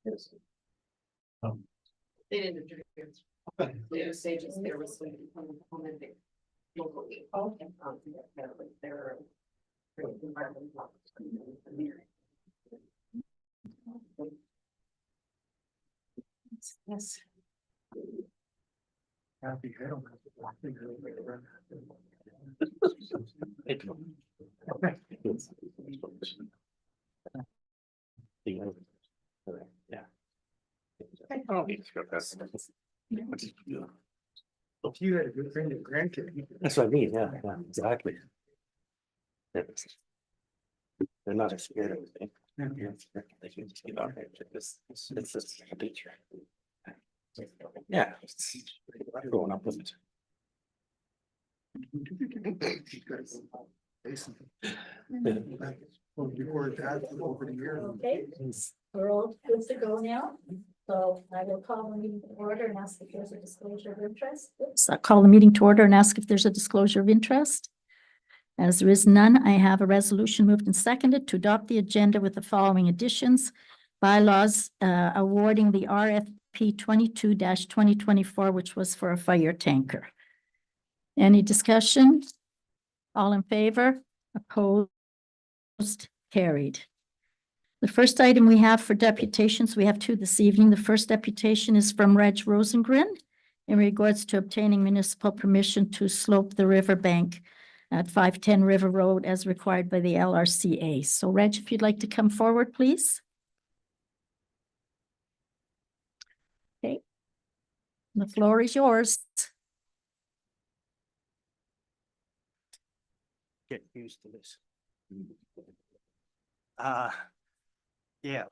Yes. They didn't introduce. They just say just there was some commenting locally. Okay. They're. Yes. Happy. I don't Yeah. Oh, he's got that. If you had a good friend and grandkid. That's what I mean, yeah, exactly. They're not as scared of anything. They can just get on there, it's just a picture. Yeah. Growing up with it. Over the years. Okay, we're all good to go now. So I will call the meeting to order and ask if there's a disclosure of interest. So I'll call the meeting to order and ask if there's a disclosure of interest. As there is none, I have a resolution moved and seconded to adopt the agenda with the following additions. Bylaws awarding the RFP 22-2024, which was for a fire tanker. Any discussion? All in favor? Opposed? Carried. The first item we have for deputations, we have two this evening. The first deputation is from Reg Rosengren in regards to obtaining municipal permission to slope the riverbank at 510 River Road as required by the LRCA. So Reg, if you'd like to come forward, please. Okay. The floor is yours. Get used to this. Yeah.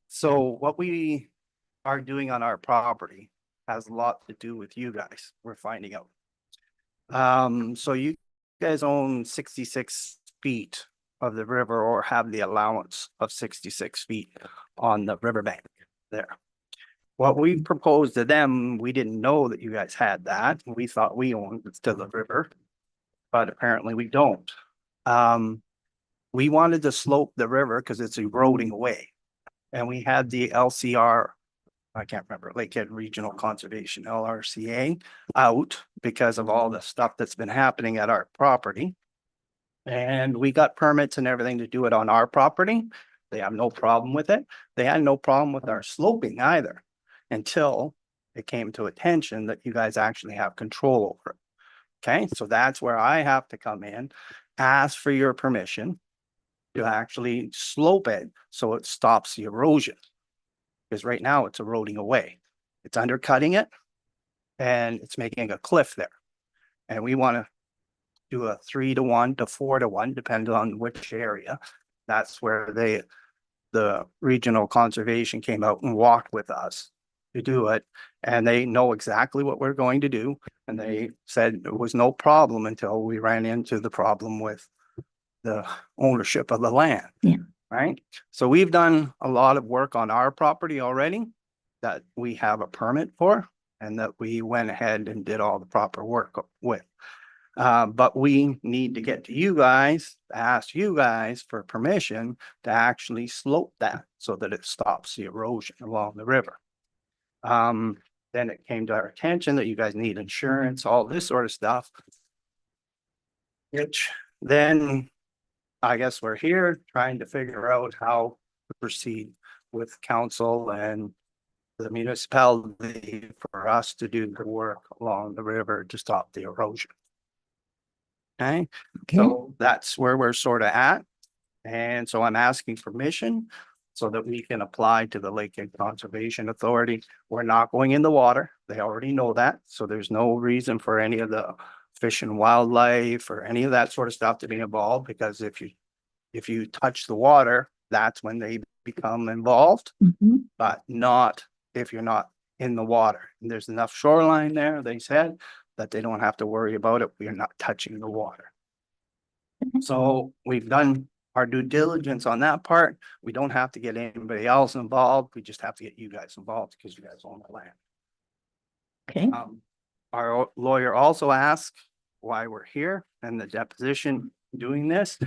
So what we are doing on our property has a lot to do with you guys, we're finding out. So you guys own 66 feet of the river or have the allowance of 66 feet on the riverbank there. What we proposed to them, we didn't know that you guys had that. We thought we owned it to the river, but apparently we don't. We wanted to slope the river because it's eroding away. And we had the LCR, I can't remember, Lakehead Regional Conservation, LRCA, out because of all the stuff that's been happening at our property. And we got permits and everything to do it on our property. They have no problem with it. They had no problem with our sloping either, until it came to attention that you guys actually have control over it. Okay, so that's where I have to come in, ask for your permission to actually slope it so it stops the erosion. Because right now it's eroding away. It's undercutting it and it's making a cliff there. And we want to do a 3-to-1 to 4-to-1, depending on which area. That's where the regional conservation came out and walked with us to do it. And they know exactly what we're going to do. And they said there was no problem until we ran into the problem with the ownership of the land. Yeah. Right. So we've done a lot of work on our property already that we have a permit for and that we went ahead and did all the proper work with. But we need to get to you guys, ask you guys for permission to actually slope that so that it stops the erosion along the river. Then it came to our attention that you guys need insurance, all this sort of stuff. Which then I guess we're here trying to figure out how to proceed with council and the municipality for us to do the work along the river to stop the erosion. Okay, so that's where we're sort of at. And so I'm asking permission so that we can apply to the Lakehead Conservation Authority. We're not going in the water. They already know that. So there's no reason for any of the fish and wildlife or any of that sort of stuff to be involved, because if you touch the water, that's when they become involved, but not if you're not in the water. And there's enough shoreline there, they said, that they don't have to worry about it. We're not touching the water. So we've done our due diligence on that part. We don't have to get anybody else involved. We just have to get you guys involved because you guys own the land. Okay, Our lawyer also asked why we're here and the deposition doing this.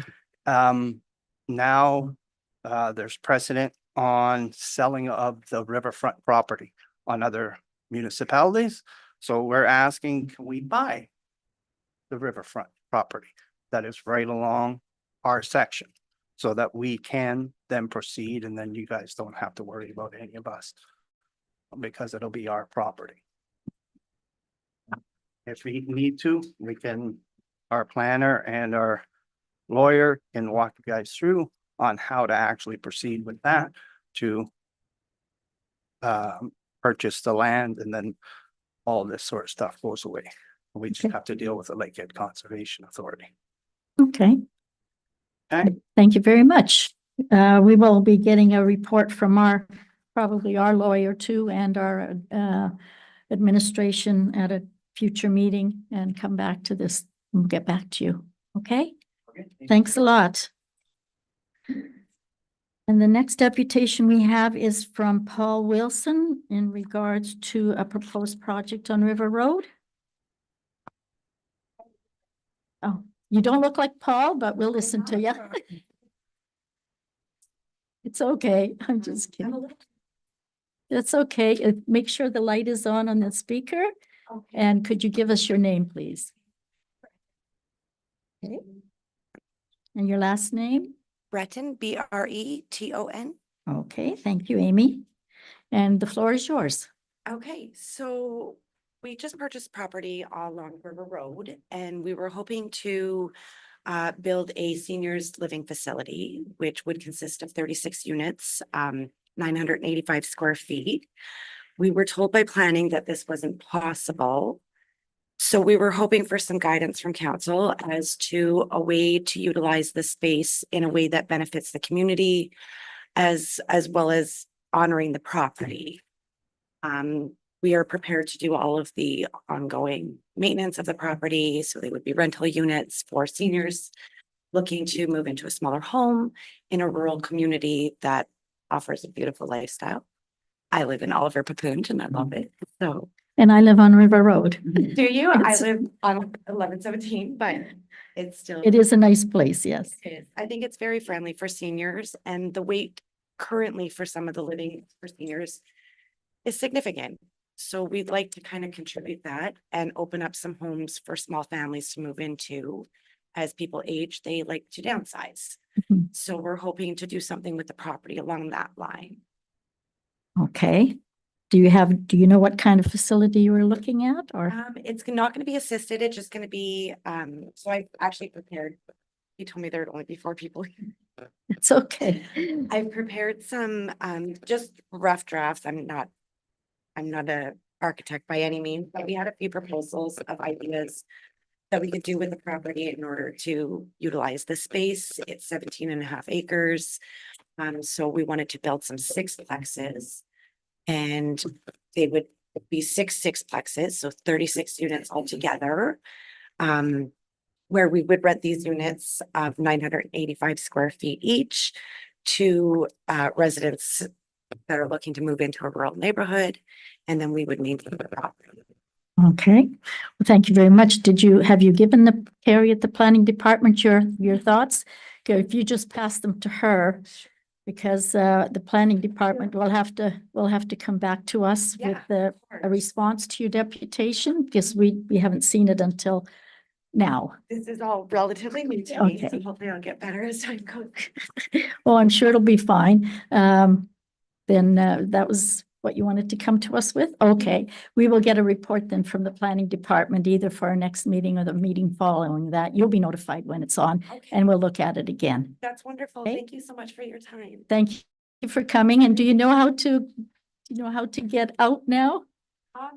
Now, there's precedent on selling of the riverfront property on other municipalities. So we're asking, can we buy the riverfront property that is right along our section? So that we can then proceed and then you guys don't have to worry about any of us. Because it'll be our property. If we need to, we can, our planner and our lawyer can walk you guys through on how to actually proceed with that to purchase the land, and then all this sort of stuff goes away. We just Okay. have to deal with the Lakehead Conservation Authority. okay. Okay. Thank you very much. We will be getting a report from probably our lawyer too, and our administration at a future meeting and come back to this. We'll get back to you. Okay? Thanks a lot. And the next deputation we have is from Paul Wilson in regards to a proposed project on River Road. Oh, you don't look like Paul, but we'll listen to you. It's okay. I'm just kidding. That's okay. Make sure the light is on the speaker. And could you give us your name, please? Okay. And your last name? Breton, Breton. Okay, thank you, Amy. And the floor is yours. Okay, so we just purchased property along River Road and we were hoping to build a seniors living facility, which would consist of 36 units, 985 square feet. We were told by planning that this wasn't possible. So we were hoping for some guidance from council as to a way to utilize the space in a way that benefits the community as well as honoring the property. We are prepared to do all of the ongoing maintenance of the property. So they would be rental units for seniors looking to move into a smaller home in a rural community that offers a beautiful lifestyle. I live in Oliver Papoonge and I love it. So And I live on River Road. do you? I It's- live on 1117, but it's still. It is a nice place, yes. It is. I think it's very friendly for seniors and the wait currently for some of the living for seniors is significant. So we'd like to kind of contribute that and open up some homes for small families to move into. As people age, they like to downsize. Mhm. So we're hoping to do something with the property along that line. Okay. Do you know what kind of facility you were looking at or? It's not going to be assisted. It's just going to be, so I actually prepared. He told me there'd only be 4 people. It's okay. I've prepared some, just rough drafts. I'm not a architect by any means, but we had a few proposals of ideas that we could do with the property in order to utilize the space. It's 17.5 acres. So we wanted to build some 6-plexes and they would be 6 6-plexes, so 36 units altogether. Where we would rent these units of 985 square feet each to residents that are looking to move into a rural neighborhood, and then we would maintain the property. Okay. Well, thank you very much. Have you given Carrie at the planning department your thoughts? Okay, if you just pass them to her, because the planning department will have to come back to us with a response to your deputation, because we haven't seen it until now. This is all relatively new to me, so Okay. hopefully I'll get better as time goes. Well, I'm sure it'll be fine. Then that was what you wanted to come to us with? Okay, we will get a report then from the planning department, either for our next meeting or the meeting following that. You'll be notified when it's on Okay, and we'll look at it again. that's wonderful. Okay. Thank you so much for your time. Thank you for coming. And do you know how to get out now? I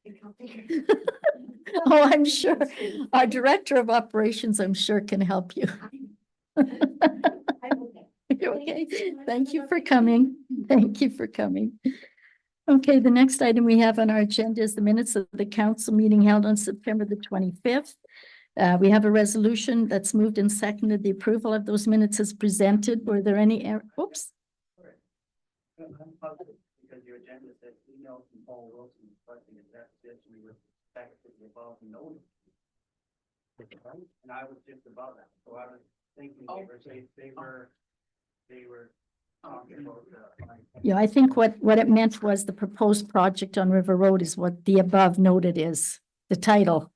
think I'll be- Oh, I'm sure. Our director of operations, I'm sure, can help you. I'm okay. Okay, thank you for coming. Thank you for coming. Okay, the next item we have on our agenda is the minutes of the council meeting held on September the 25th. We have a resolution that's moved and seconded. The approval of those minutes is presented. Were there any, oops? Because you agenda said email from Paul Wilson requesting a deposition with respect to the above notice. And I was just above that, so I was thinking they were talking about Yeah, I think what it meant was the proposed project on River Road is what the above noted is, the title.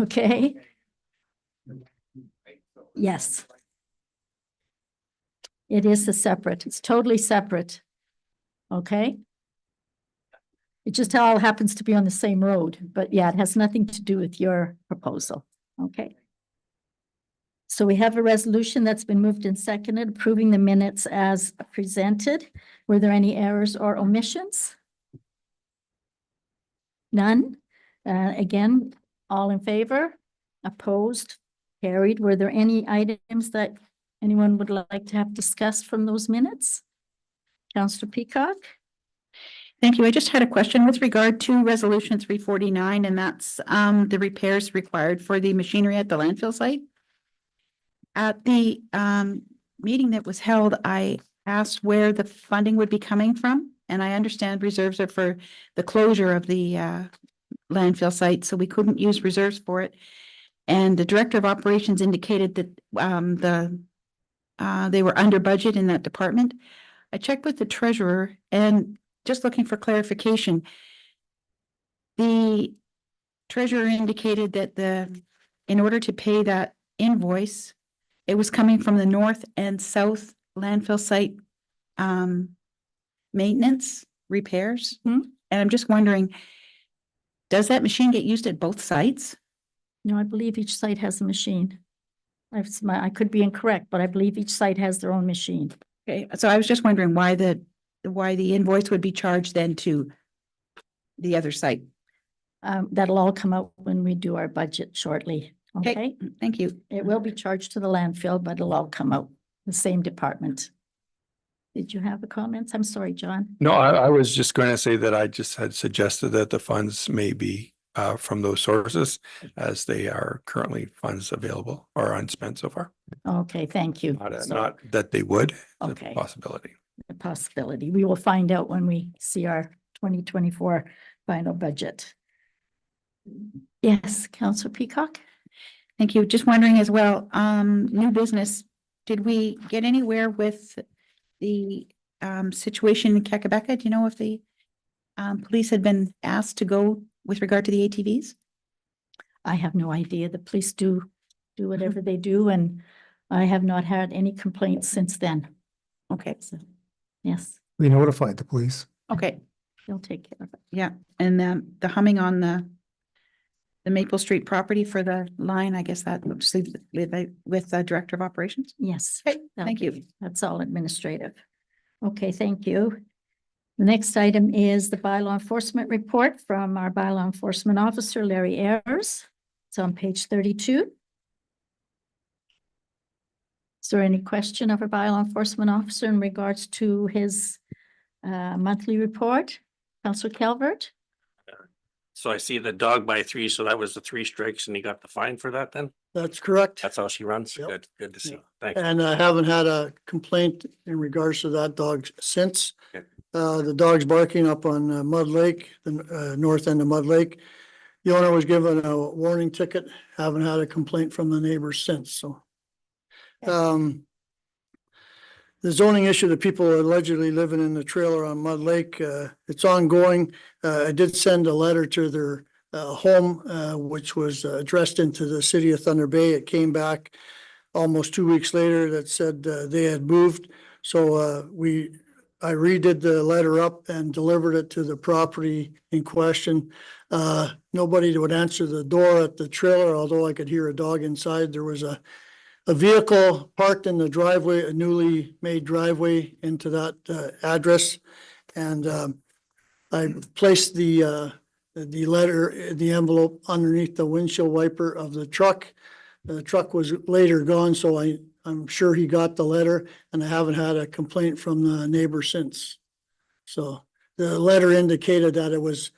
Okay, yes. It is it's totally separate. Okay? It just all happens to be on the same road, but yeah, it has nothing to do with your proposal. Okay. So we have a resolution that's been moved and seconded, approving the minutes as presented. Were there any errors or omissions? None. Again, all in favor? Opposed? Carried. Were there any items that anyone would like to have discussed from those minutes? Councillor Peacock? Thank you. I just had a question with regard to resolution 349, and that's the repairs required for the machinery at the landfill site. At the meeting that was held, I asked where the funding would be coming from, and I understand reserves are for the closure of the landfill site, so we couldn't use reserves for it. And the director of operations indicated that they were under budget in that department. I checked with the treasurer and just looking for clarification. The treasurer indicated that in order to pay that invoice, it was coming from the north and south landfill site maintenance repairs. Hmm. And I'm just wondering, does that machine get used at both sites? No, I believe each site has a machine. I could be incorrect, but I believe each site has their own machine. Okay, so I was just wondering why the invoice would be charged then to the other site. That'll all come out when we do our budget shortly. Okay? Thank you. It will be charged to the landfill, but it'll all come out, the same department. Did you have a comment? I'm sorry, John. No, I was just going to say that I just had suggested that the funds may be from those sources as they are currently funds available or unspent so far. Okay, thank you. So, Not that they would, it's Okay. a possibility. a possibility. We will find out when we see our 2024 final budget. Yes, Councillor Peacock? Thank you. Just wondering as well, new business, did we get anywhere with the situation in Kakabeka? Do you know if the police had been asked to go with regard to the ATVs? I have no idea. The police do whatever they do, and I have not had any complaints since then. Okay, So, yes, We notified the police. okay, they'll take care of it. yeah. And the humming on the Maple Street property for the line, I guess that we'll just leave it with the Director of Operations. Yes. Okay, that'll thank you. be- That's all administrative. Okay, thank you. The next item is the bylaw enforcement report from our bylaw enforcement officer, Larry Ayers. It's on page 32. Is there any question of our bylaw enforcement officer in regards to his monthly report? Councillor Calvert? So I see the dog by 3, so that was the 3 strikes and he got the fine for that then? That's correct. That's how she runs? Yep. Good to see. Thanks. And I haven't had a complaint in regards to that dog since. Okay. The dog's barking up on Mud Lake, the north end of Mud Lake. The owner was given a warning ticket, haven't had a complaint from the neighbors since, so. The zoning issue that people are allegedly living in the trailer on Mud Lake, it's ongoing. I did send a letter to their home, which was addressed into the city of Thunder Bay. It came back almost 2 weeks later that said they had moved. So I redid the letter up and delivered it to the property in question. Nobody would answer the door at the trailer, although I could hear a dog inside. There was a vehicle parked in the driveway, a newly made driveway into that address. And I placed the letter, the envelope underneath the windshield wiper of the truck. The truck was later gone, so I'm sure he got the letter, and I haven't had a complaint from the neighbor since. So the letter indicated that it was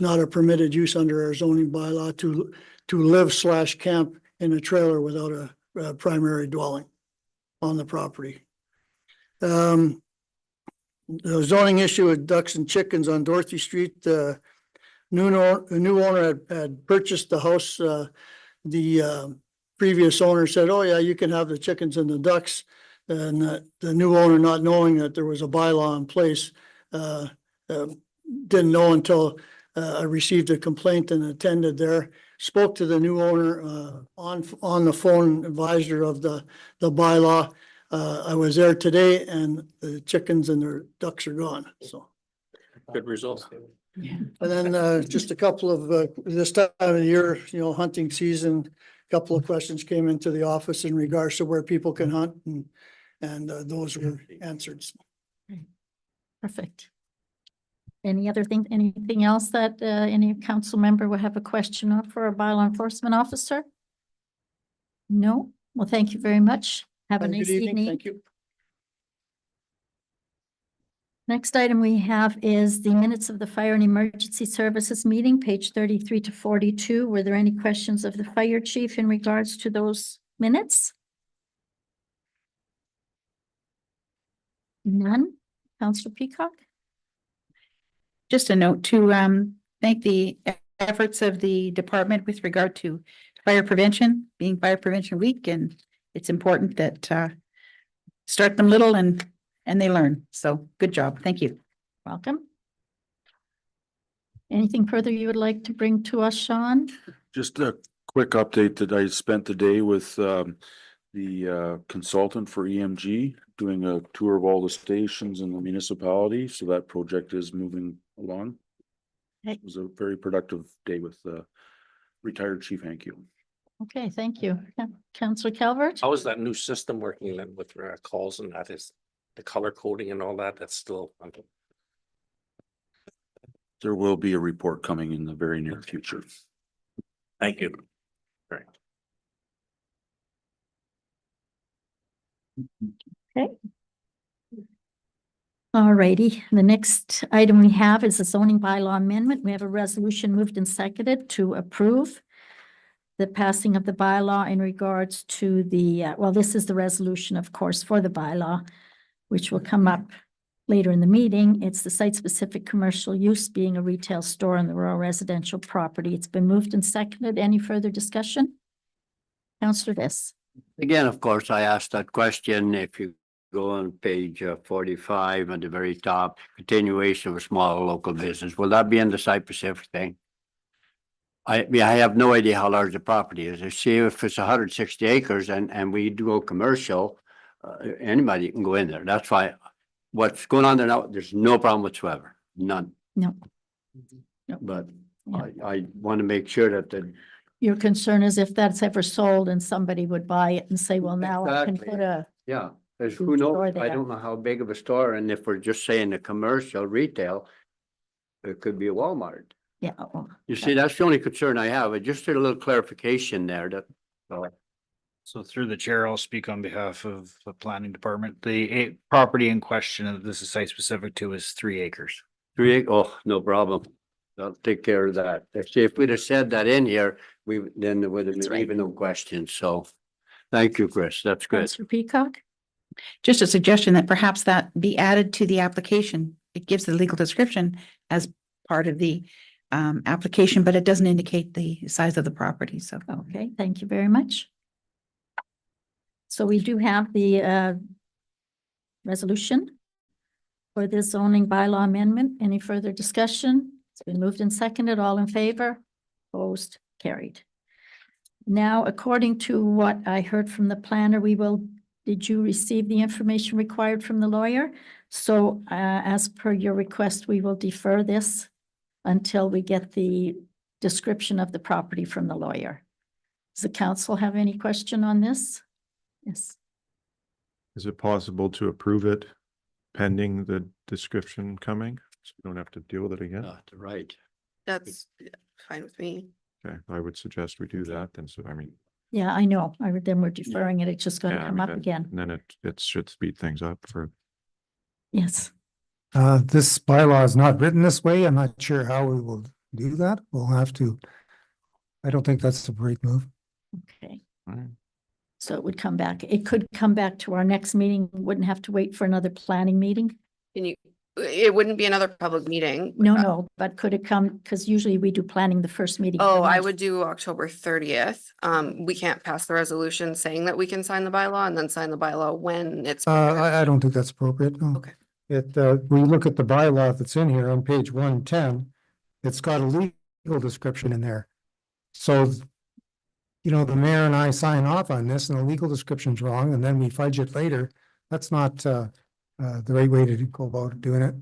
not a permitted use under our zoning bylaw to live/camp in a trailer without a primary dwelling on the property. the zoning issue with ducks and chickens on Dorothy Street, a new owner had purchased the house, the previous owner said, oh yeah, you can have the chickens and the ducks. And the new owner, not knowing that there was a bylaw in place, didn't know until I received a complaint and attended there. Spoke to the new owner on the phone, advisor of the bylaw. I was there today and the chickens and their ducks are gone, so. Good result. And then just a couple of, this time of the year, you know, hunting season, a couple of questions came into the office in regards to where people can hunt and those were answered. Perfect. Anything else that any council member would have a question of for a bylaw enforcement officer? No? Well, thank you very much. Have a Good nice evening. evening. Thank you. Next item we have is the minutes of the Fire and Emergency Services meeting, page 33 to 42. Were there any questions of the fire chief in regards to those minutes? None? Councillor Peacock? Just a note to thank the efforts of the department with regard to fire prevention, being Fire Prevention Week, and it's important that start them little and they learn. So good job. Thank you. Welcome. Anything further you would like to bring to us, Sean? Just a quick update that I spent the day with the consultant for EMG, doing a tour of all the stations in the municipality. So that project is moving along. Okay. It was a very productive day with retired Chief Hank Yu. Okay, thank you. Councillor Calvert? How is that new system working then with calls and that is the color coding and all that? That's still. There will be a report coming in the very near future. Thank you. Great. All righty, the next item we have is a zoning bylaw amendment. We have a resolution moved and seconded to approve the passing of the bylaw in regards to the, well, this is the resolution, of course, for the bylaw, which will come up later in the meeting. It's the site-specific commercial use being a retail store on the rural residential property. It's been moved and seconded. Any further discussion? Councillor Viss. Again, of course, I asked that question. If you go on page 45 at the very top, continuation of a small local business, will that be in the site-specific thing? I have no idea how large the property is. I see if it's 160 acres and we do go commercial, anybody can go in there. That's why what's going on there now, there's no problem whatsoever, none. No. But Yeah. I want to make sure that Your concern is if that's ever sold and somebody would buy it and say, well, now I can Exactly. put a, yeah, there's Food who store knows, I there. don't know how big of a store, and if we're just saying a commercial retail, it could be a Walmart. yeah. oh, You see, that's the only concern I have. Just a little clarification there that, So through the chair, I'll speak on behalf of the planning department. The property in question that this is site specific to is 3 acres. oh, no problem. I'll take care of that. If we'd have said that in here, then there would have That's been right. even no question. So thank you, Chris. That's good. Councillor Peacock? Just a suggestion that perhaps that be added to the application. It gives the legal description as part of the application, but it doesn't indicate the size of the property. So Okay, thank you very much. So we do have the resolution for this zoning bylaw amendment. Any further discussion? It's been moved and seconded. All in favor? Opposed? Carried. Now, according to what I heard from the planner, did you receive the information required from the lawyer? So as per your request, we will defer this until we get the description of the property from the lawyer. Does the council have any question on this? Yes. Is it possible to approve it pending the description coming? So we don't have to deal with it again? Right. That's fine with me. Okay, I would suggest we do that then. So, I mean, Yeah, I know. Then we're deferring it. It's just going to yeah, I come mean, up then- again. then it should speed things up for. Yes. This bylaw is not written this way. I'm not sure how we will do that. We'll have to. I don't think that's a great move. Okay. All right. So it would come back. It could come back to our next meeting. Wouldn't have to wait for another planning meeting. Can you It wouldn't be another public meeting. No, but could it come, because usually we do planning the first meeting. of the Oh, I month. would do October 30th. We can't pass the resolution saying that we can sign the bylaw and then sign the bylaw when it's. prepared. I don't think that's appropriate, no. Okay. We look at the bylaw that's in here on page 110, it's got a legal description in there. So, you know, the mayor and I sign off on this and the legal description's wrong, and then we fudge it later. That's not, the right way to go about doing it.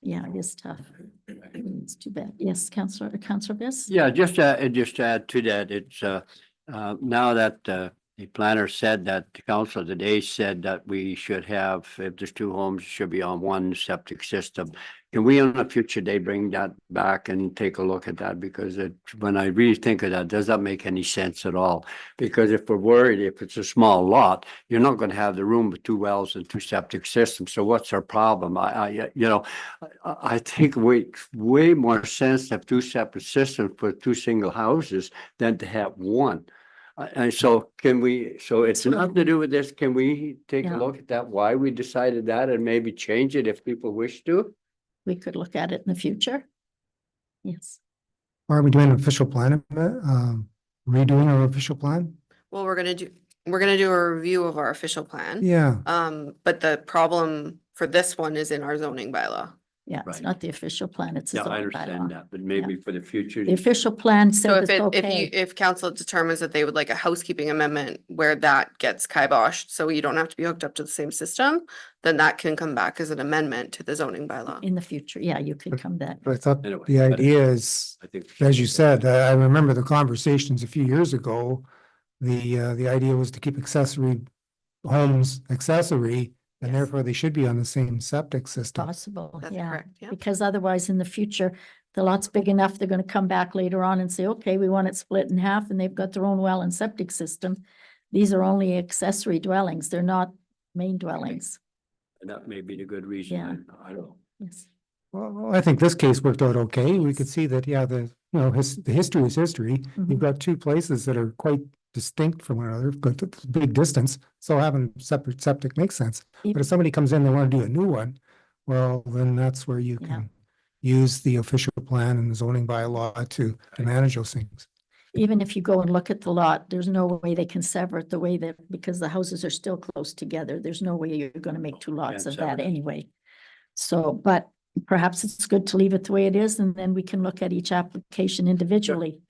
Yeah, it is tough. It's too bad. Yes, Councillor Biss? Yeah, just to add to that, it's now that the planner said that the council today said that we should have, if there's two homes, it should be on one septic system. Can we on a future day bring that back and take a look at that? Because when I really think of that, does that make any sense at all? Because if we're worried, if it's a small lot, you're not going to have the room with two wells and two septic systems. So what's our problem? I think way more sense to have two separate systems for two single houses than to have one. And so it's nothing to do with this. Can we take Yeah. a look at that? Why we decided that and maybe change it if people wish to? We could look at it in the future. Yes. Are we doing an official plan, redoing our official plan? Well, we're gonna do a review of our official plan. Yeah, But the problem for this one is in our zoning bylaw. Yeah, it's Right. not the official plan, it's. a Yeah, I zoning understand bylaw. that, but maybe for the future. The official plan So says if it's it, okay. if council determines that they would like a housekeeping amendment where that gets kiboshed, so you don't have to be hooked up to the same system, then that can come back as an amendment to the zoning bylaw. In the future, yeah, you could come back. but I thought Anyway, the but- idea is, I think. as you said, I remember the conversations a few years ago. The idea was to keep accessory homes accessory, and Yes. therefore they should be on the same septic system. Possible, That's yeah. correct, yeah. Because otherwise in the future, the lot's big enough, they're gonna come back later on and say, okay, we want it split in half and they've got their own well and septic system. These are only accessory dwellings. They're not main dwellings. And that may be the good reason. Yeah. I don't know. Yes. Well, I think this case worked out okay. We could see that, yeah, the history is history. Mhm. You've got two places that are quite distinct from one another, but it's a big distance. So having separate septic makes sense. But if somebody comes in, they want to do a new one, well, then that's where you Yeah. can use the official plan and the zoning bylaw to manage those things. Even if you go and look at the lot, there's no way they can sever it the way that, because the houses are still close together. There's no way you're gonna make two lots of sever that it. anyway. So, but perhaps it's good to leave it the way it is, and then we can look at each application individually.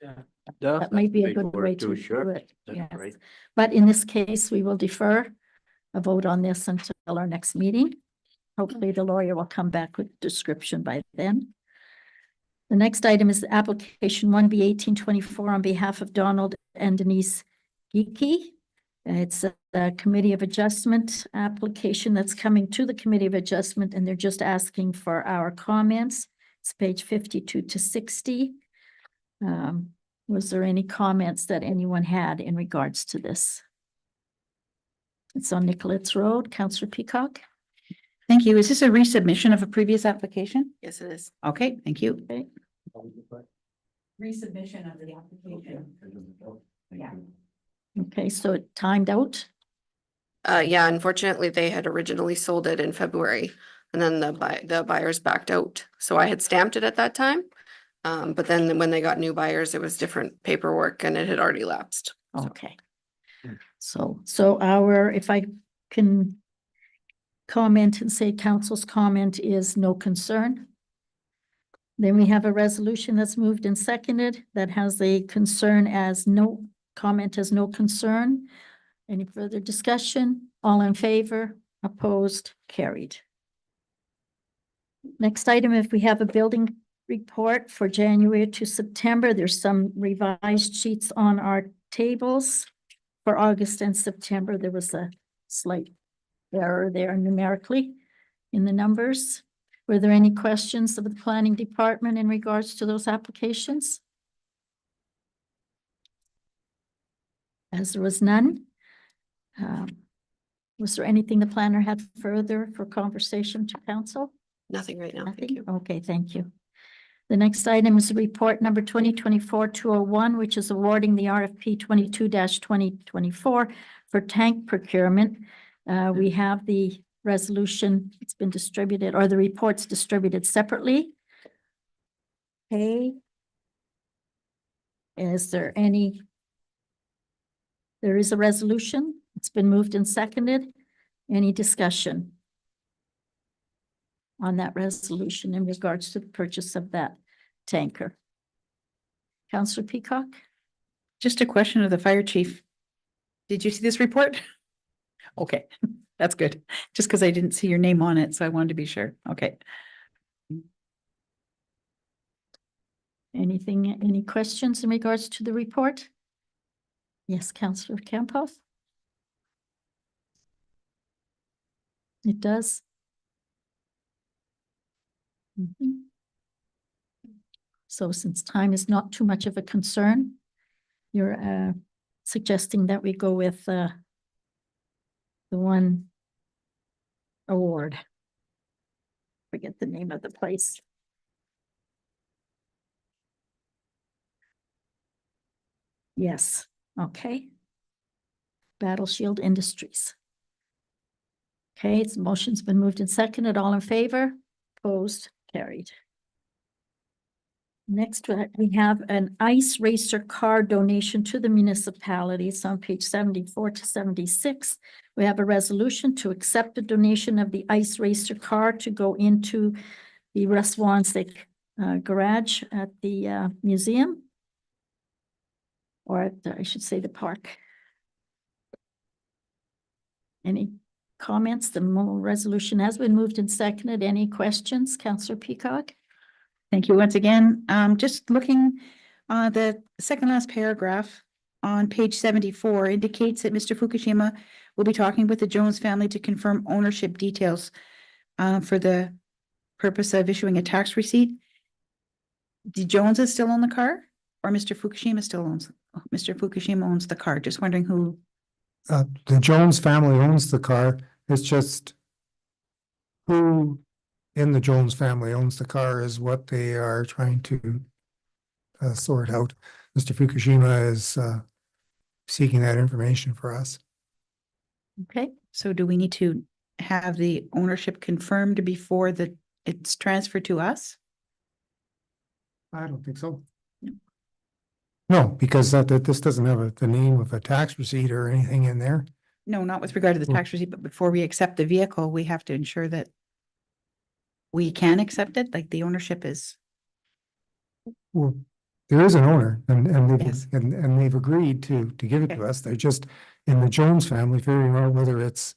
That might be a good way to do Sure. it. That's Yes. great. But in this case, we will defer a vote on this until our next meeting. Hopefully the lawyer will come back with description by then. The next item is application 1B1824 on behalf of Donald and Denise Geeky. It's a Committee of Adjustment application that's coming to the Committee of Adjustment, and they're just asking for our comments. It's page 52 to 60. Was there any comments that anyone had in regards to this? It's on Nicolet's Road. Councillor Peacock? Thank you. Is this a resubmission of a previous application? Yes, it is. Okay, thank you. Okay. Resubmission of the application. Yeah. Okay, so it timed out? Yeah, unfortunately, they had originally sold it in February and then the buyers backed out. So I had stamped it at that time. But then when they got new buyers, it was different paperwork and it had already lapsed. Okay. So if I can comment and say council's comment is no concern. Then we have a resolution that's moved and seconded that has a concern as no comment as no concern. Any further discussion? All in favor? Opposed? Carried. Next item, if we have a building report for January to September, there's some revised sheets on our tables. For August and September, there was a slight error there numerically in the numbers. Were there any questions of the planning department in regards to those applications? As there was none. Was there anything the planner had further for conversation to council? Nothing right now. Thank Nothing? you. Okay, thank you. The next item is report number 2024-201, which is awarding the RFP 22-2024 for tank procurement. We have the resolution, it's been distributed, or the reports distributed separately. Okay. Is there any? There is a resolution. It's been moved and seconded. Any discussion on that resolution in regards to the purchase of that tanker? Councillor Peacock? Just a question of the fire chief. Did you see this report? Okay, that's good. Just because I didn't see your name on it, so I wanted to be sure. Okay. Any questions in regards to the report? Yes, Councillor Campoff? It does. Mhm. So since time is not too much of a concern, you're suggesting that we go with the one award. Forget the name of the place. Yes, okay. Battle Shield Industries. Okay, its motion's been moved and seconded. All in favor? Opposed? Carried. Next, we have an ice racer car donation to the municipalities on page 74 to 76. We have a resolution to accept the donation of the ice racer car to go into the Russ Wansick garage at the museum. Or at I should say the park. Any comments? The resolution has been moved and seconded. Any questions? Councillor Peacock? Thank you once again. Just looking, the second last paragraph on page 74 indicates that Mr. Fukushima will be talking with the Jones family to confirm ownership details for the purpose of issuing a tax receipt. The Joneses still own the car, or Mr. Fukushima still owns? Mr. Fukushima owns the car. Just wondering who. The Jones family owns the car. It's just who in the Jones family owns the car is what they are trying to sort out. Mr. Fukushima is seeking that information for us. Okay, so do we need to have the ownership confirmed before it's transferred to us? I don't think so. No, because this doesn't have the name of a tax receipt or anything in there. No, not with regard to the Well- tax receipt, but before we accept the vehicle, we have to ensure that we can accept it, like the ownership is. Well, there is an owner and Yes. they've agreed to give it to Okay. us. They're just in the Jones family figuring out whether it's,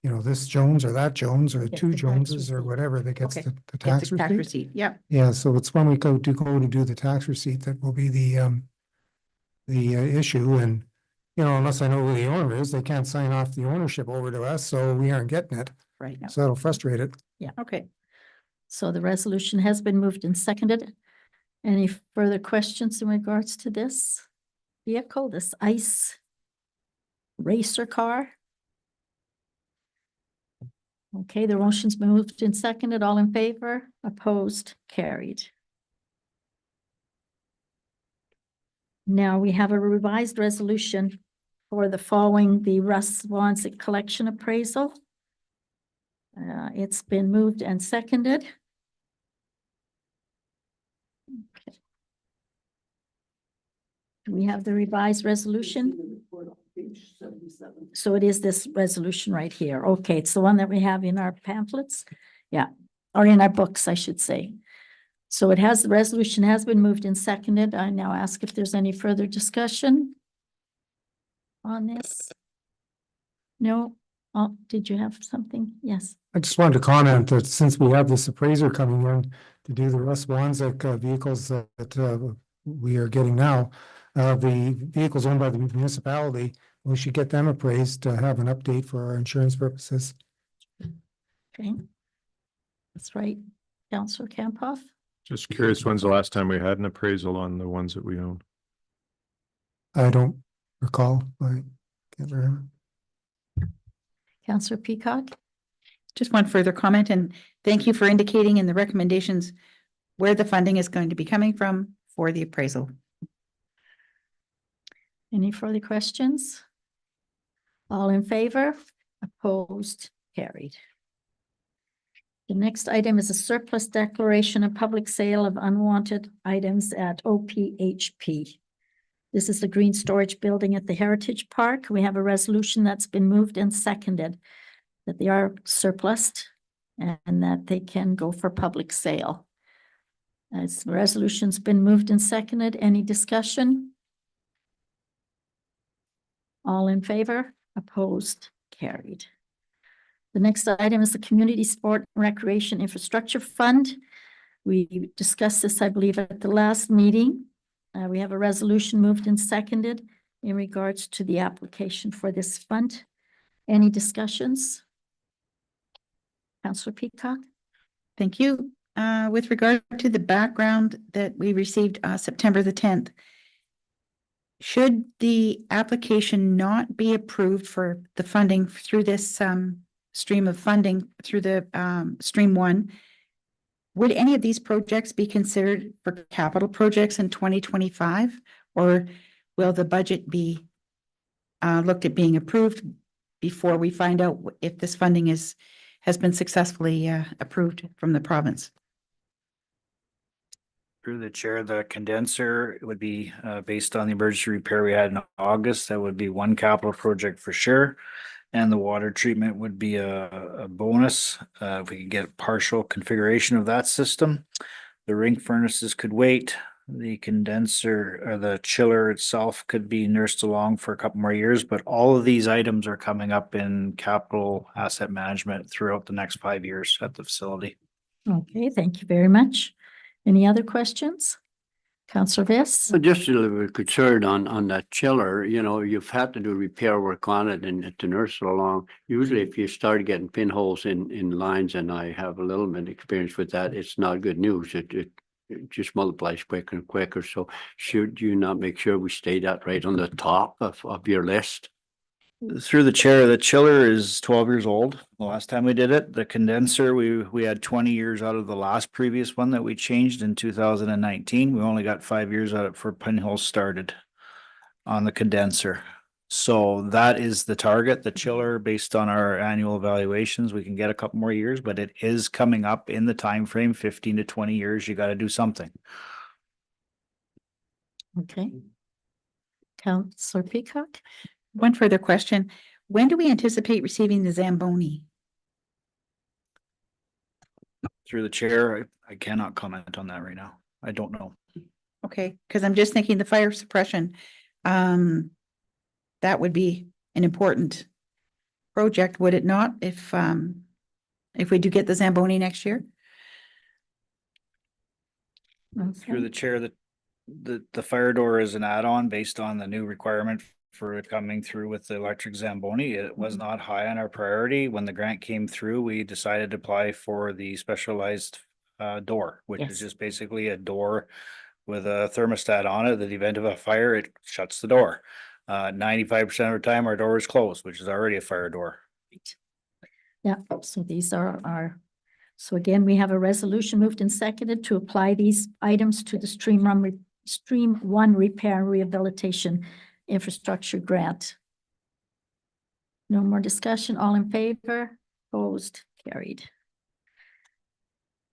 this Jones or that Jones or Get two the tax Joneses or receipt. whatever that gets Okay. the Get tax the tax receipt. receipt, yeah. Yeah, so it's when we go to do the tax receipt that will be the issue and, unless I know who the owner is, they can't sign off the ownership over to us, so we aren't getting it. Right. So that'll frustrate it. Okay. So the resolution has been moved and seconded. Any further questions in regards to this vehicle, this ice racer car? Okay, the motion's been moved and seconded. All in favor? Opposed? Carried. Now we have a revised resolution for the following the Russ Wansick collection appraisal. It's been moved and seconded. Okay. Do we have the revised resolution? So it is this resolution right here. Okay, it's the one that we have in our pamphlets. Yeah, or in our books, I should say. So the resolution has been moved and seconded. I now ask if there's any further discussion on this. No? Oh, did you have something? Yes. I just wanted to comment that since we have this appraiser coming in to do the Russ Wansick vehicles that we are getting now, the vehicles owned by the municipality, we should get them appraised to have an update for our insurance purposes. Okay. That's right. Councillor Campoff? Just curious, when's the last time we had an appraisal on the ones that we own? I don't recall. I can't remember. Councillor Peacock? Just one further comment, and thank you for indicating in the recommendations where the funding is going to be coming from for the appraisal. Any further questions? All in favor? Opposed? Carried. The next item is a surplus declaration of public sale of unwanted items at OPHP. This is the green storage building at the Heritage Park. We have a resolution that's been moved and seconded that they are surplused and that they can go for public sale. As the resolution's been moved and seconded, any discussion? All in favor? Opposed? Carried. The next item is the Community Sport and Recreation Infrastructure Fund. We discussed this, I believe, at the last meeting. We have a resolution moved and seconded in regards to the application for this fund. Any discussions? Councillor Peacock? Thank you. With regard to the background that we received September the 10th, should the application not be approved for the funding through this stream of funding through the stream 1, would any of these projects be considered for capital projects in 2025? Or will the budget be looked at being approved before we find out if this funding has been successfully approved from the province? Through the chair, the condenser would be based on the emergency repair we had in August. That would be one capital project for sure. And the water treatment would be a bonus if we could get partial configuration of that system. The ring furnaces could wait. The condenser or the chiller itself could be nursed along for a couple more years, but all of these items are coming up in capital asset management throughout the next 5 years at the facility. Okay, thank you very much. Any other questions? Councillor Viss? Just a little bit concerned on that chiller, you know, you've had to do repair work on it and to nurse it along. Usually if you start getting pinholes in lines, and I have a little bit of experience with that, it's not good news. It just multiplies quicker and quicker. So should you not make sure we stay that right on the top of your list? Through the chair, the chiller is 12 years old. The last time we did it, the condenser, we had 20 years out of the last previous one that we changed in 2019. We only got 5 years out of it for pinholes started on the condenser. So that is the target. The chiller, based on our annual evaluations, we can get a couple more years, but it is coming up in the time frame, 15 to 20 years. You got to do something. Okay. Councillor Peacock? One further question. When do we anticipate receiving the Zamboni? Through the chair, I cannot comment on that right now. I don't know. Okay, because I'm just thinking the fire suppression, that would be an important project, would it not? If we do get the Zamboni next year? Through the chair, the fire door is an add-on based on the new requirement for it coming through with the electric Zamboni. It was not high on our priority. When the grant came through, we decided to apply for the specialized door, which Yes. is just basically a door with a thermostat on it. In the event of a fire, it shuts the door. 95% of the time, our door is closed, which is already a fire door. Yeah, so these are so again, we have a resolution moved and seconded to apply these items to the Stream 1 Repair and Rehabilitation Infrastructure Grant. No more discussion. All in favor? Opposed? Carried.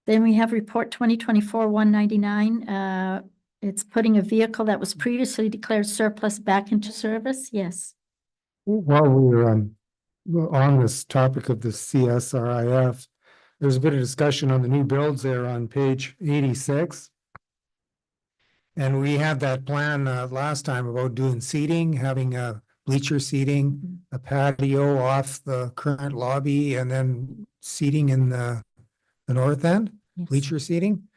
Then we have report 2024-199. It's putting a vehicle that was previously declared surplus back into service. Yes. While we're on this topic of the CSRIF, there's a bit of discussion on the new builds there on page 86. And we had that plan last time about doing seating, having a bleacher seating, a patio off the current lobby, and then seating in the north end, Yes. bleacher seating.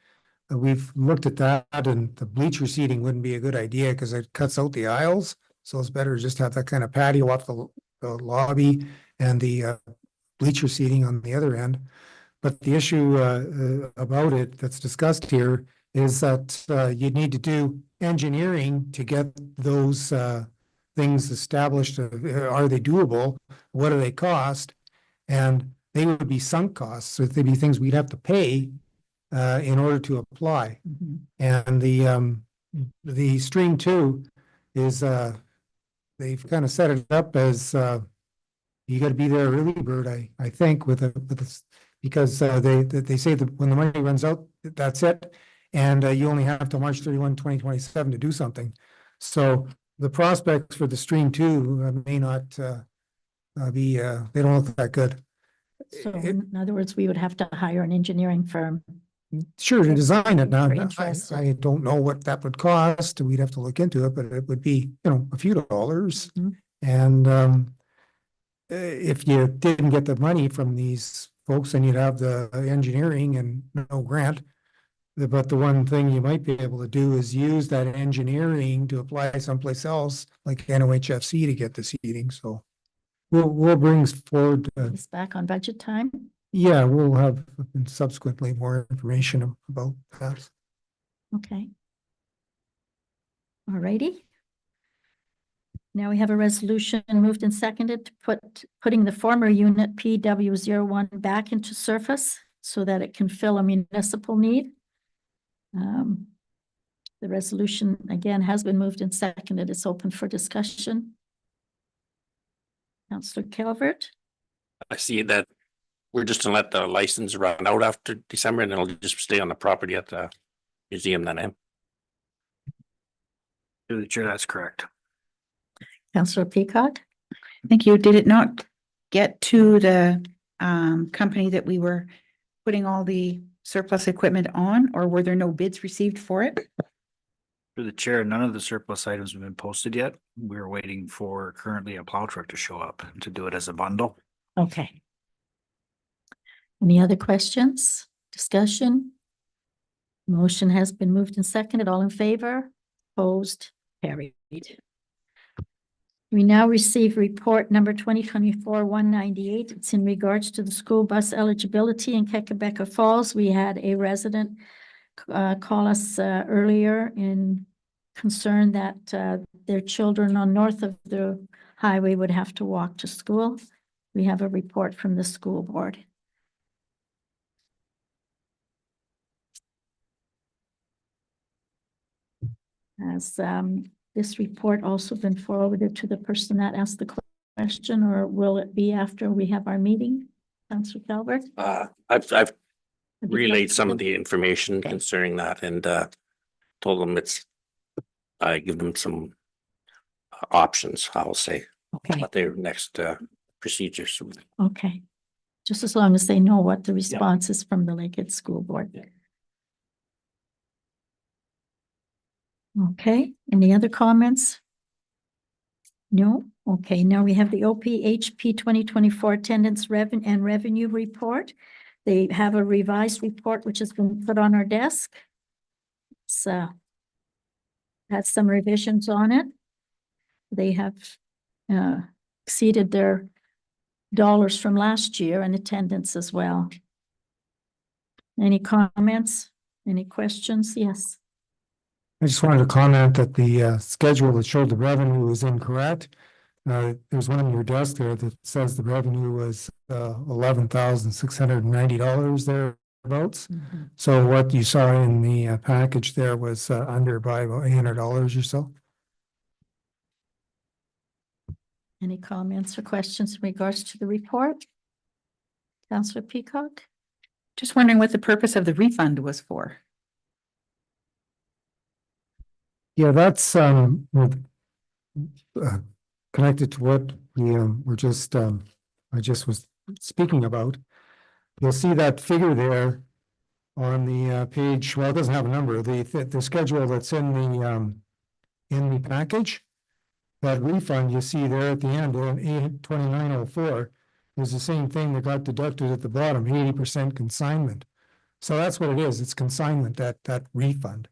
We've looked at that, and the bleacher seating wouldn't be a good idea because it cuts out the aisles. So it's better to just have that kind of patio off the lobby and the bleacher seating on the other end. But the issue about it that's discussed here is that you need to do engineering to get those things established. Are they doable? What do they cost? And they would be sunk costs. So they'd be things we'd have to pay in order to apply. Mhm. And the Stream 2 is they've kind of set it up as you got to be there early bird, I think, with because they say that when the money runs out, that's it. And you only have till March 31, 2027 to do something. So the prospects for the stream two may not be, they don't look that good. So It- in other words, we would have to hire an engineering firm. Sure, to design it now, We're I interested. don't know what that would cost, we'd have to look into it, but it would be, a few dollars. Mhm. And if you didn't get the money from these folks, then you'd have the engineering and no grant. But the one thing you might be able to do is use that engineering to apply someplace else, like NOHFC, to get the seating, so. We'll bring forward, It's back on budget time. yeah, we'll have subsequently more information about that. Okay. All righty. Now we have a resolution moved and seconded to putting the former unit PW01 back into surface so that it can fill a municipal need. The resolution again has been moved and seconded. It's open for discussion. Councillor Calvert, I see that we're just gonna let the license run out after December and it'll just stay on the property at the museum then, eh? Through the chair, that's correct. Councillor Peacock, Thank you. Did it not get to the company that we were putting all the surplus equipment on, or were there no bids received for it? Through the chair, none of the surplus items have been posted yet. We're waiting for currently a plow truck to show up to do it as a bundle. okay. Any other questions, discussion? Motion has been moved and seconded. All in favor? Opposed? Carried. We now receive report number 2024-198. It's in regards to the school bus eligibility in Kekabeka Falls. We had a resident call us earlier in concern that their children on north of the highway would have to walk to school. We have a report from the school board. Has this report also been forwarded to the person that asked the question, or will it be after we have our meeting? Councillor Calvert? I've relayed some of the information concerning that and told them I give them some options, I'll say, Okay, what their next procedures. okay. Just as long as they know what the response is from the Lakehead School Board. Okay, any other comments? No? Okay, now we have the OPHP 2024 attendance revenue report. They have a revised report which has been put on our desk. It's has some revisions on it. They have exceeded their dollars from last year and attendance as well. Any comments? Any questions? Yes. I just wanted to comment that the schedule that showed the revenue was incorrect. There's one on your desk there that says the revenue was $11,690 thereabouts. So what you saw in the package there was under by about $800 or so. Any comments or questions in regards to the report? Councillor Peacock? Just wondering what the purpose of the refund was for. Yeah, that's connected to what we were just I just was speaking about. You'll see that figure there on the page. Well, it doesn't have a number. The schedule that's in the package. That refund you see there at the end, on 8/29/04, is the same thing that got deducted at the bottom, 80% consignment. So that's what it is. It's consignment, that refund.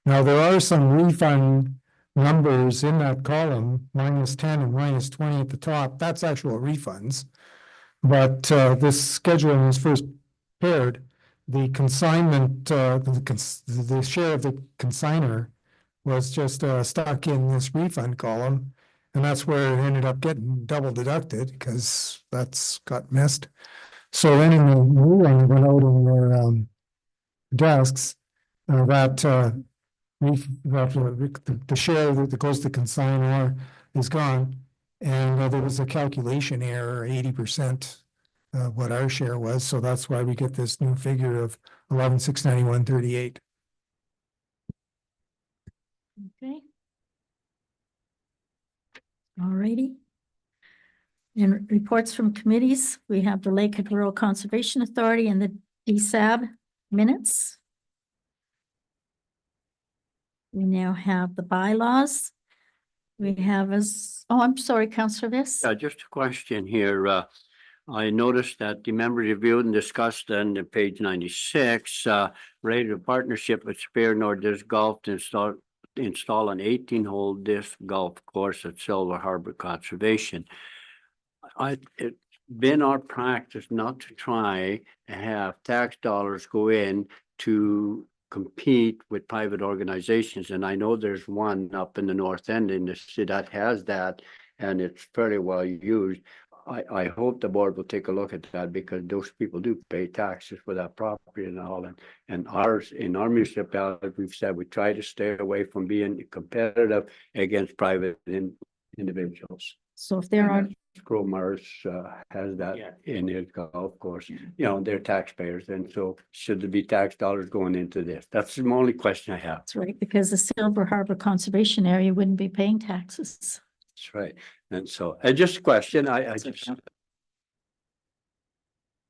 Now, there are some refund numbers in that column, -10 and -20 at the top. That's actual refunds. But this schedule was first prepared. The consignment, the share of the consignor was just stuck in this refund column. And that's where it ended up getting double deducted because that's got missed. So then in the new one that went out on your desks, the share that goes to consignor is gone. And there was a calculation error, 80% what our share was, so that's why we get this new figure of 11,691.38. Okay. Alrighty. And reports from committees, we have the Lakehead Rural Conservation Authority and the DSAB minutes. We now have the bylaws. We have I'm sorry, Councillor Viss. Just a question here. I noticed that the members reviewed and discussed on page 96, rated a partnership with Spear Nordisk Golf to install an 18-hole disc golf course at Silver Harbor Conservation. It's been our practice not to try and have tax dollars go in to compete with private organizations. And I know there's one up in the north end in the city that has that, and it's fairly well used. I hope the board will take a look at that, because those people do pay taxes for that property and all. And ours, in our municipality, we've said we try to stay away from being competitive against private individuals. So if there are, Crowmars has that in his golf course. You know, they're taxpayers, and so should there be tax dollars going into this? That's the only question I have. that's right, because the Silver Harbor Conservation Area wouldn't be paying taxes. That's right. And so, just a question, I just.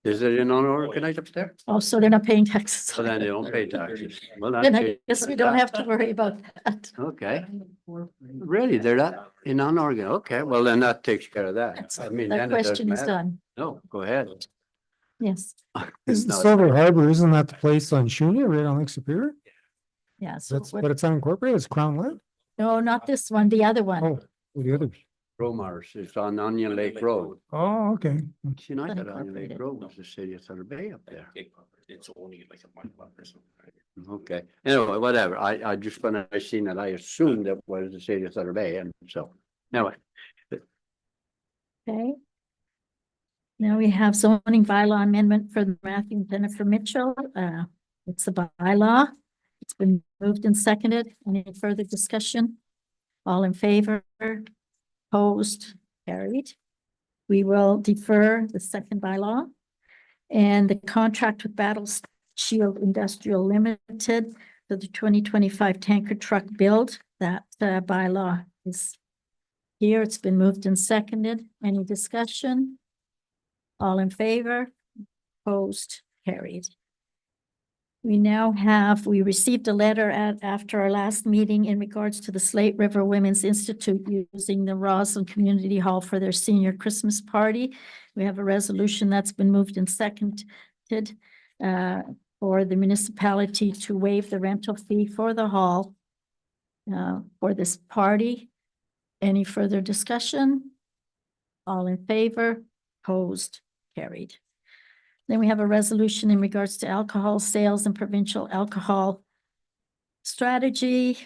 Is it an unorganized up there? Oh, so they're not paying taxes. So then they don't pay taxes. Well, Then I that's. guess we don't have to worry about that. Okay, really, they're not in unorganized, okay, well, then that takes care of that. That's- I mean, That then it doesn't question is matter. done. No, go ahead. Yes, Is No, Silver Harbor, isn't that the place on Shunia, right on Lake Superior? yeah. So That's, but it's unincorporated, it's Crown Land? no, not this one, the other one. Oh, the other. Crowmars, it's on Onion Lake Road. Oh, okay. See, I thought Onion Lake Unincorporated. Road was the city of Thunder Bay up there. It's only like a month or something. Okay, anyway, whatever, I just, when I seen that, I assumed it was the city of Thunder Bay, and so, anyway. Okay. Now we have zoning bylaw amendment for Matthew and Jennifer Mitchell. It's a bylaw. It's been moved and seconded. Any further discussion? All in favor? Opposed? Carried. We will defer the second bylaw. And the contract with Battle Shield Industrial Limited for the 2025 tanker truck build. That bylaw is here. It's been moved and seconded. Any discussion? All in favor? Opposed? Carried. We received a letter after our last meeting in regards to the Slate River Women's Institute using the Roslyn Community Hall for their senior Christmas party. We have a resolution that's been moved and seconded for the municipality to waive the rental fee for the hall for this party. Any further discussion? All in favor? Opposed? Carried. Then we have a resolution in regards to alcohol sales and provincial alcohol strategy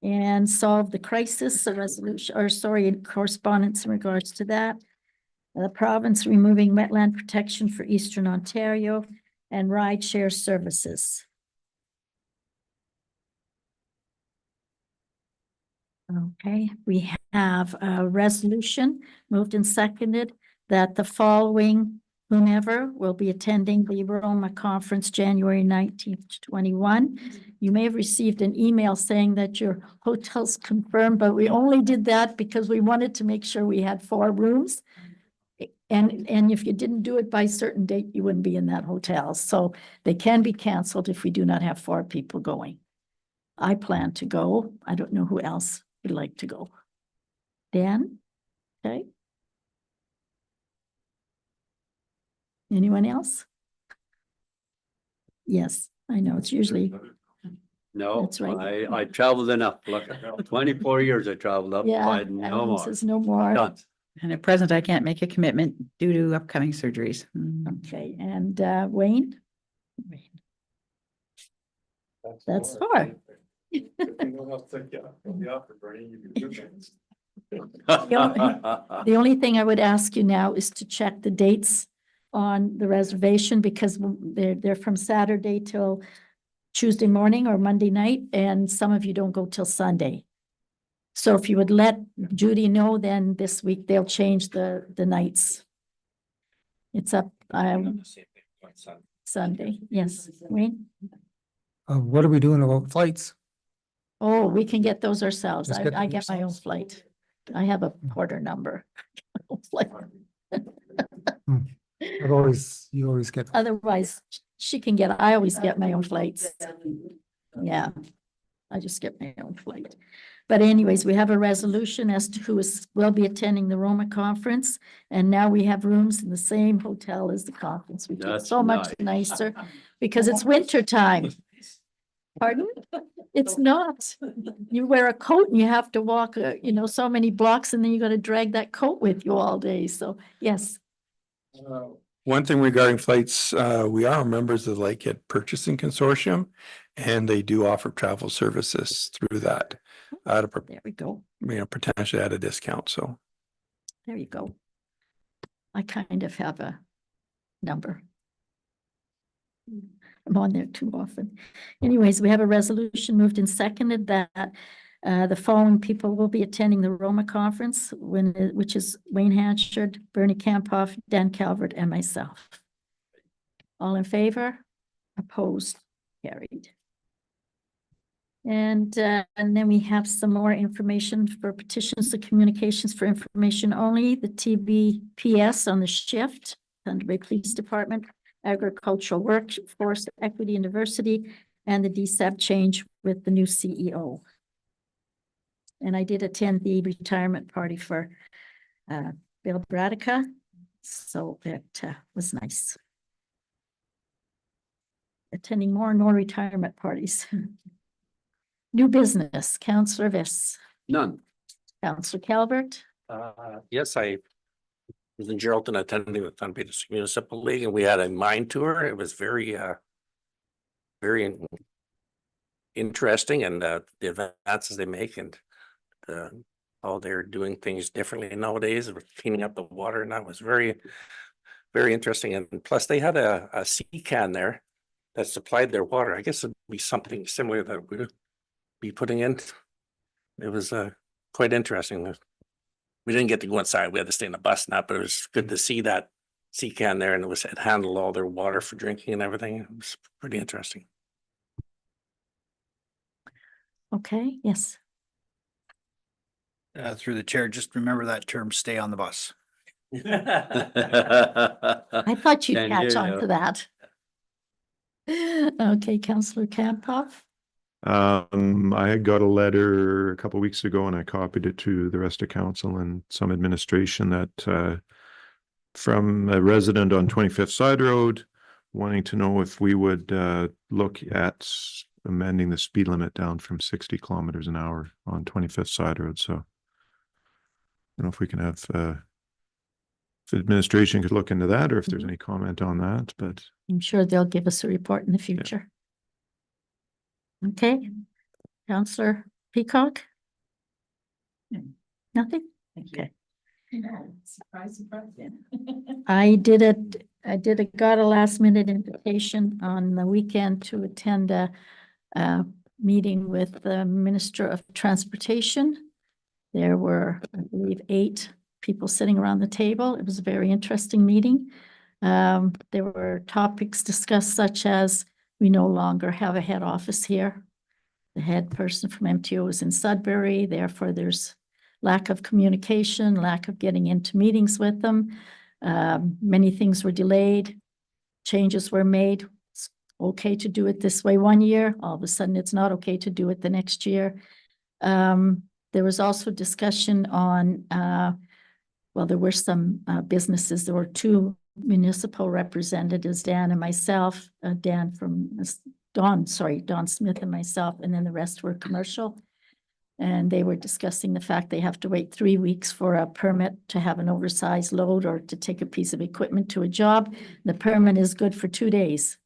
and solve the crisis, a resolution, or sorry, correspondence in regards to that. The province removing wetland protection for Eastern Ontario and ride share services. Okay, we have a resolution moved and seconded that the following whomever will be attending the Roma Conference January 19th to 21. You may have received an email saying that your hotel's confirmed, but we only did that because we wanted to make sure we had 4 rooms. And if you didn't do it by a certain date, you wouldn't be in that hotel. So they can be canceled if we do not have 4 people going. I plan to go. I don't know who else would like to go. Dan? Okay. Anyone else? Yes, I know, it's usually, No, That's right. I traveled enough, look, 24 years I traveled up, yeah. I no Alan more. says no more. Done. And at present, I can't make a commitment due to upcoming surgeries. Okay, and Wayne? That's 4. The only thing I would ask you now is to check the dates on the reservation because they're from Saturday till Tuesday morning or Monday night, and some of you don't go till Sunday. So if you would let Judy know, then this week they'll change the nights. It's up, Sunday, yes, Wayne? What are we doing about flights? Oh, we can get those ourselves. Just get I them get my own yourselves? flight. I have a Porter number. Like, You always get, otherwise, she can get, I always get my own flights. Yeah, I just get my own flight. But anyways, we have a resolution as to who will be attending the Roma conference. And now we have rooms in the same hotel as the conference, which is That's so much nice. nicer because it's winter time. Pardon? It's not. You wear a coat and you have to walk, so many blocks and then you gotta drag that coat with you all day. So, yes. One thing regarding flights, we are members of the Lakehead Purchasing Consortium, and they do offer travel services through that. There we go. Potentially at a discount, so. There you go. I kind of have a number. I'm on there too often. Anyways, we have a resolution moved and seconded that the following people will be attending the Roma conference, which is Wayne Hanchard, Bernie Campoff, Dan Calvert, and myself. All in favor? Opposed? Carried. And then we have some more information for petitions to communications for information only, the TBPS on the shift, Thunder Bay Police Department, agricultural workforce, equity and diversity, and the DSAP change with the new CEO. And I did attend the retirement party for Bill Bradica, so it was nice. Attending more and more retirement parties. New business, Councillor Viss. None. Councillor Calvert. Yes, I was in Geraldton attending the Thunder Bay District Municipal League, and we had a mine tour. It was very interesting, and the advances they make, and how they're doing things differently nowadays with cleaning up the water, and that was very interesting. And plus, they had a sea can there that supplied their water. I guess it'd be something similar that we'd be putting in. It was quite interesting. We didn't get to go inside. We had to stay in the bus now, but it was good to see that sea can there, and it handled all their water for drinking and everything. It was pretty interesting. Okay, yes. Through the chair, just remember that term, stay on the bus. I thought you'd Can catch hear on you. to that. Okay, Councillor Campoff. I had got a letter a couple of weeks ago and I copied it to the rest of council and some administration that from a resident on 25th Side Road wanting to know if we would look at amending the speed limit down from 60 kilometers an hour on 25th Side Road. So I don't know if we can have if the administration could look into that or if there's any comment on that, but I'm sure they'll give us a report in the future. Okay, Councillor Peacock? Nothing? Okay. Surprise, surprise. Got a last minute invitation on the weekend to attend a meeting with the Minister of Transportation. There were, I believe, 8 people sitting around the table. It was a very interesting meeting. There were topics discussed such as we no longer have a head office here. The head person from MTO is in Sudbury, therefore there's lack of communication, lack of getting into meetings with them. Many things were delayed, changes were made. It's okay to do it this way one year, all of a sudden it's not okay to do it the next year. There was also discussion on, there were some businesses, there were 2 municipal representatives, Dan and myself, Don Smith and myself, and then the rest were commercial. And they were discussing the fact they have to wait 3 weeks for a permit to have an oversized load or to take a piece of equipment to a job. The permit is good for 2 days.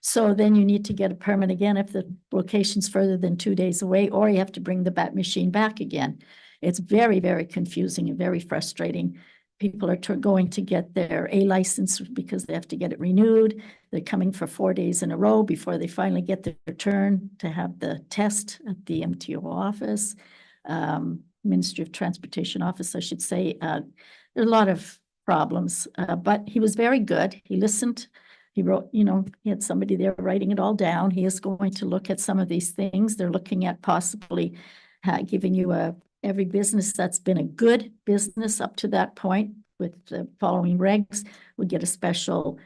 So then you need to get a permit again if the location's further than 2 days away, or you have to bring the bat machine back again. It's very, very confusing and very frustrating. People are going to get their A license because they have to get it renewed. They're coming for 4 days in a row before they finally get their turn to have the test at the MTO office, Ministry of Transportation office, I should say. There are a lot of problems, but he was very good. He listened. He wrote, you know, he had somebody there writing it all down. He is going to look at some of these things. They're looking at possibly giving you every business that's been a good business up to that point with the following regs would get a special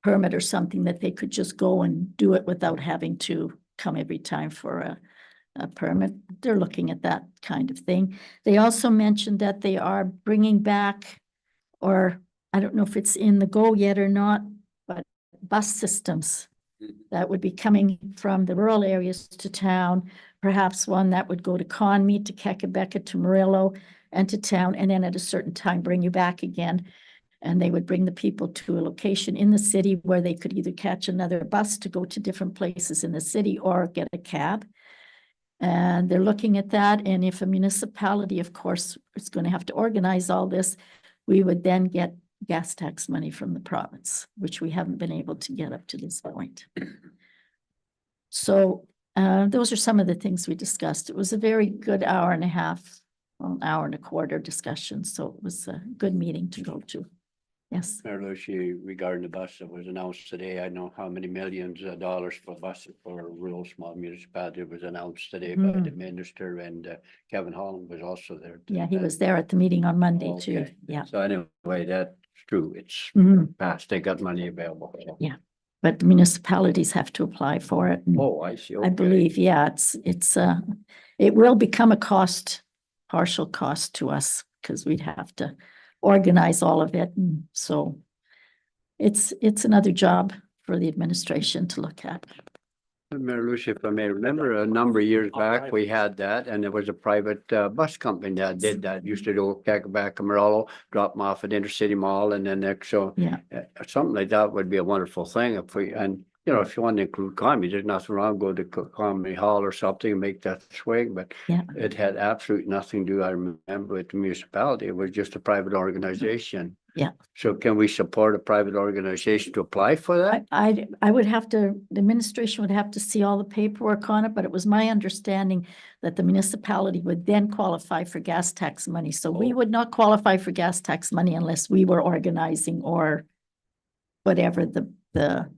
permit or something that they could just go and do it without having to come every time for a permit. They're looking at that kind of thing. They also mentioned that they are bringing back, or I don't know if it's in the go yet or not, but bus systems that would be coming from the rural areas to town, perhaps one that would go to Conmead, to Quequebeca, to Murillo, and to town, and then at a certain time bring you back again. And they would bring the people to a location in the city where they could either catch another bus to go to different places in the city or get a cab. And they're looking at that. And if a municipality, of course, is going to have to organize all this, we would then get gas tax money from the province, which we haven't been able to get up to this point. So those are some of the things we discussed. It was a very good hour and a half, well, an hour and a quarter discussion. So it was a good meeting to go to. Yes. Mayor Lucy, regarding the bus that was announced today, I know how many millions of dollars for buses for rural small municipality was announced today by the minister, and Kevin Holland was also there. Yeah, he was there at the meeting on Monday too. Okay. Yeah. So anyway, that's true. It's Mhm. passed. They got money available. So. Yeah. But the municipalities have to apply for it. And Oh, I see. I Okay. believe, yeah, it will become a cost, partial cost to us, because we'd have to organize all of it. And so it's another job for the administration to look at. Mayor Lucy, if I may remember, a number of years back, we had that, and there was a private bus company that did that. Used to do Quequebeca, Morello, drop them off at Intercity Mall, and then next. So Yeah. something like that would be a wonderful thing if we, and you know, if you want to include comedy, there's nothing wrong, go to Comedy Hall or something and make that swing, but Yeah. it had absolutely nothing to do, I remember, with the municipality. It was just a private organization. Yeah. So can we support a private organization to apply for that? I would have to, the administration would have to see all the paperwork on it, but it was my understanding that the municipality would then qualify for gas tax money. So we would not qualify for gas tax money unless we were organizing or whatever the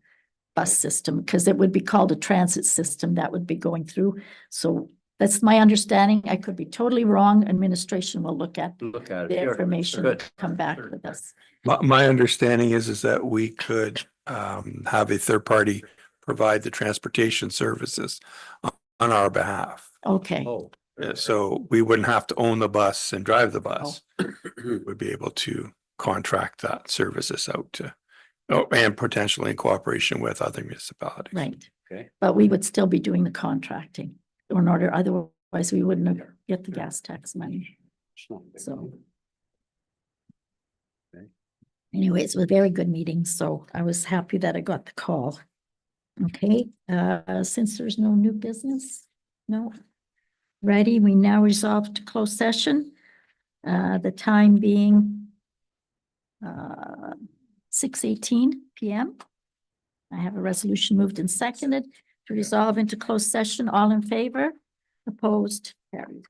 bus system, because it would be called a transit system that would be going through. So that's my understanding. I could be totally wrong. Administration will look at Look at it. the Sure. information, Good. come back with us. My understanding is that we could have a third party provide the transportation services on our behalf. Okay, Oh. So we wouldn't have to own the bus and drive the bus. Oh. We'd be able to contract that services out to, and potentially in cooperation with other municipalities. right. Okay. But we would still be doing the contracting in order, otherwise we wouldn't get the gas tax money. It's not big. So. Okay. Anyways, it was a very good meeting, so I was happy that I got the call. Okay, since there's no new business, no. Ready, we now resolve to close session. The time being 6:18 PM. I have a resolution moved and seconded to resolve into closed session. All in favor? Opposed? Carried.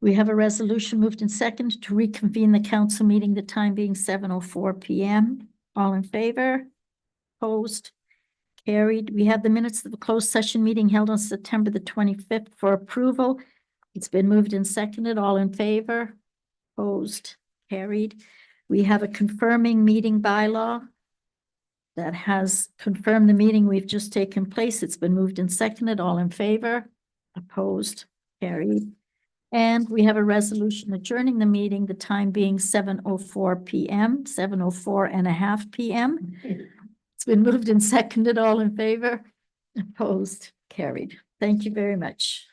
We have a resolution moved and second to reconvene the council meeting, the time being 7:04 PM. All in favor? Opposed? Carried. We have the minutes of the closed session meeting held on September the 25th for approval. It's been moved and seconded. All in favor? Opposed? Carried. We have a confirming meeting bylaw that has confirmed the meeting we've just taken place. It's been moved and seconded. All in favor? Opposed? Carried. And we have a resolution adjourning the meeting, the time being 7:04 PM, 7:04.5 PM. It's been moved and seconded. All in favor? Opposed? Carried. Thank you very much.